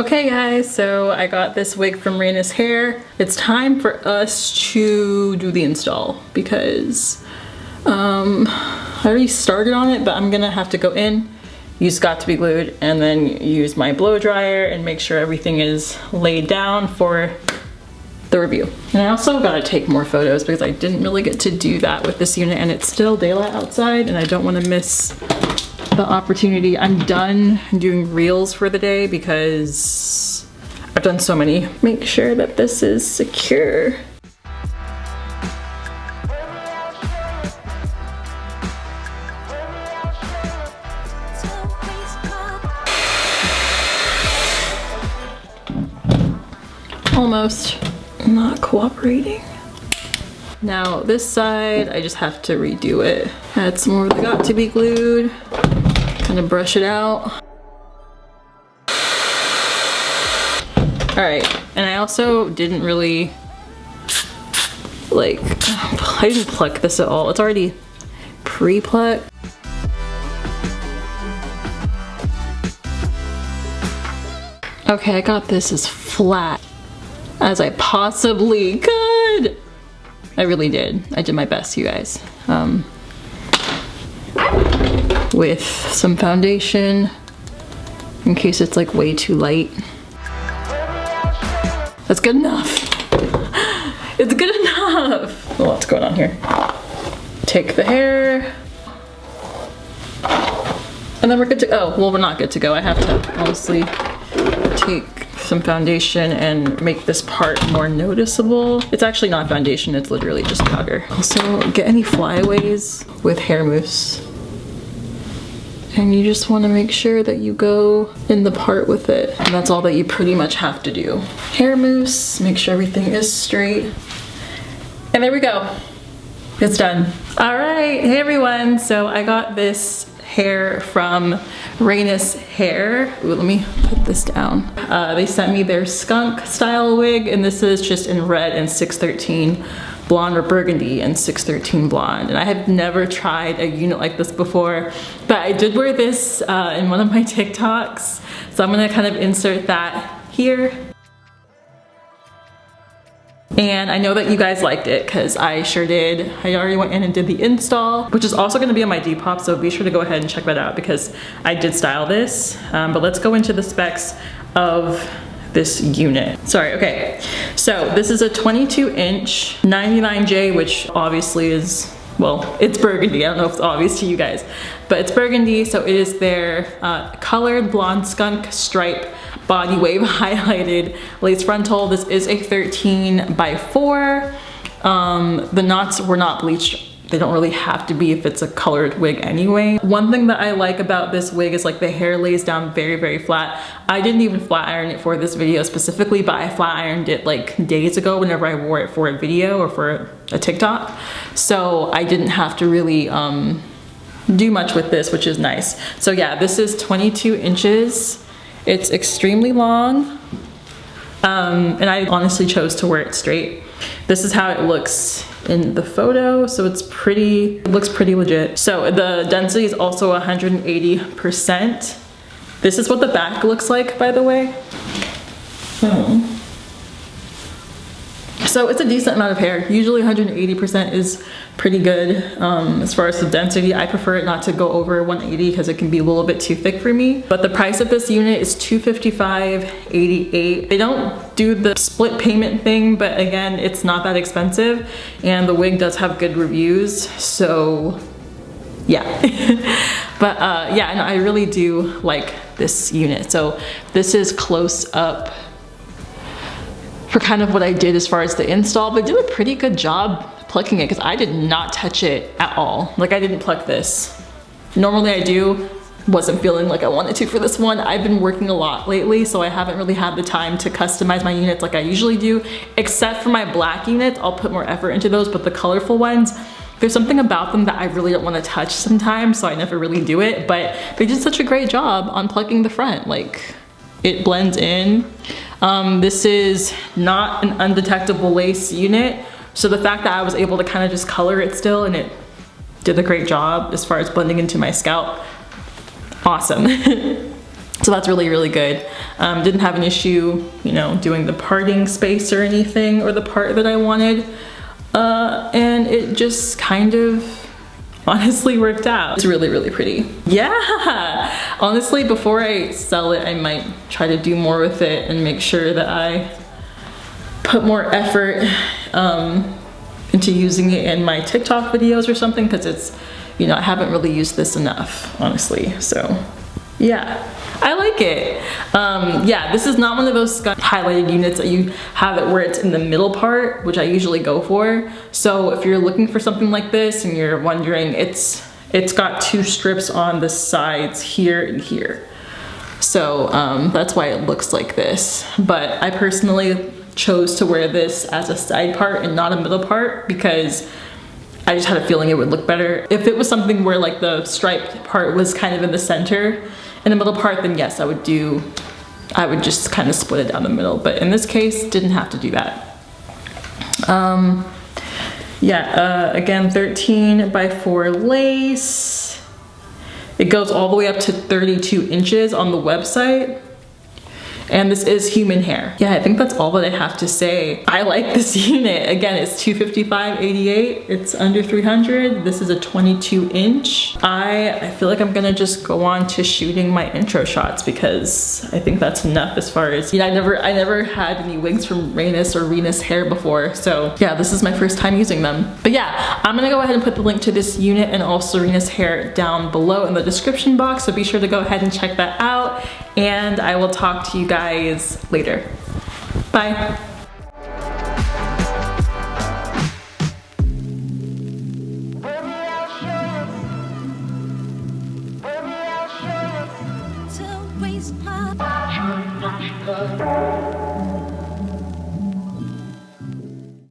Okay guys, so I got this wig from RenusHair. It's time for us to do the install because I already started on it, but I'm gonna have to go in, use Got to Be Glued, and then use my blow dryer and make sure everything is laid down for the review. And I also gotta take more photos because I didn't really get to do that with this unit, and it's still daylight outside and I don't want to miss the opportunity. I'm done doing reels for the day because I've done so many. Make sure that this is secure. Almost not cooperating. Now this side, I just have to redo it. Add some more of the Got to Be Glued. Kind of brush it out. All right, and I also didn't really I didn't pluck this at all. It's already pre-plucked. Okay, I got this as flat as I possibly could. I really did. I did my best, you guys. With some foundation in case it's like way too light. That's good enough. It's good enough. Well, what's going on here? Take the hair. And then we're good to go. Oh, well, we're not good to go. I have to honestly take some foundation and make this part more noticeable. It's actually not foundation, it's literally just powder. Also, get any flyaways with hair mousse. And you just want to make sure that you go in the part with it. And that's all that you pretty much have to do. Hair mousse, make sure everything is straight. And there we go. It's done. All right, hey everyone. So I got this hair from RenusHair. Ooh, let me put this down. They sent me their Skunk style wig, and this is just in red and 613 blonde, or burgundy and 613 blonde. And I have never tried a unit like this before, but I did wear this in one of my TikToks. So I'm gonna kind of insert that here. And I know that you guys liked it because I sure did. I already went in and did the install, which is also gonna be on my Depop, so be sure to go ahead and check that out because I did style this. But let's go into the specs of this unit. Sorry, okay. So this is a 22-inch 99J, which obviously is, well, it's burgundy. I don't know if it's obvious to you guys, but it's burgundy. So it is their colored blonde skunk stripe body wave highlighted lace frontal. This is a 13x4. The knots were not bleached. They don't really have to be if it's a colored wig anyway. One thing that I like about this wig is like the hair lays down very, very flat. I didn't even flat iron it for this video specifically, but I flat ironed it like days ago whenever I wore it for a video or for a TikTok. So I didn't have to really do much with this, which is nice. So yeah, this is 22 inches. It's extremely long. And I honestly chose to wear it straight. This is how it looks in the photo, so it looks pretty legit. So the density is also 180%. This is what the back looks like, by the way. So it's a decent amount of hair. Usually 180% is pretty good as far as the density. I prefer it not to go over 180 because it can be a little bit too thick for me. But the price of this unit is $255.88. They don't do the split payment thing, but again, it's not that expensive. And the wig does have good reviews, so yeah. But yeah, and I really do like this unit. So this is close up for kind of what I did as far as the install, but I did a pretty good job plucking it because I did not touch it at all. Like I didn't pluck this. Normally I do. Wasn't feeling like I wanted to for this one. I've been working a lot lately, so I haven't really had the time to customize my units like I usually do, except for my black units. I'll put more effort into those, but the colorful ones, there's something about them that I really don't want to touch sometimes, so I never really do it, but they did such a great job on plucking the front. Like, it blends in. This is not an undetectable lace unit, so the fact that I was able to kind of just color it still and it did a great job as far as blending into my scalp, awesome. So that's really, really good. Didn't have an issue, you know, doing the parting space or anything, or the part that I wanted. And it just kind of honestly worked out. It's really, really pretty. Yeah, honestly, before I sell it, I might try to do more with it and make sure that I put more effort into using it in my TikTok videos or something, because it's, you know, I haven't really used this enough, honestly. So yeah, I like it. Yeah, this is not one of those Skunk highlighted units that you have it where it's in the middle part, which I usually go for. So if you're looking for something like this and you're wondering, it's got 2 strips on the sides here and here. So that's why it looks like this. But I personally chose to wear this as a side part and not a middle part, because I just had a feeling it would look better. If it was something where like the striped part was kind of in the center and the middle part, then yes, I would just kind of split it down the middle. But in this case, didn't have to do that. Yeah, again, 13 by 4 lace. It goes all the way up to 32 inches on the website. And this is human hair. Yeah, I think that's all that I have to say. I like this unit. Again, it's $255.88. It's under 300. This is a 22 inch. I feel like I'm gonna just go on to shooting my intro shots, because I think that's enough as far as, you know, I never had any wigs from Renus or RenusHair before. So yeah, this is my first time using them. But yeah, I'm gonna go ahead and put the link to this unit and also RenusHair down below in the description box. So be sure to go ahead and check that out. And I will talk to you guys later. Bye. To waste my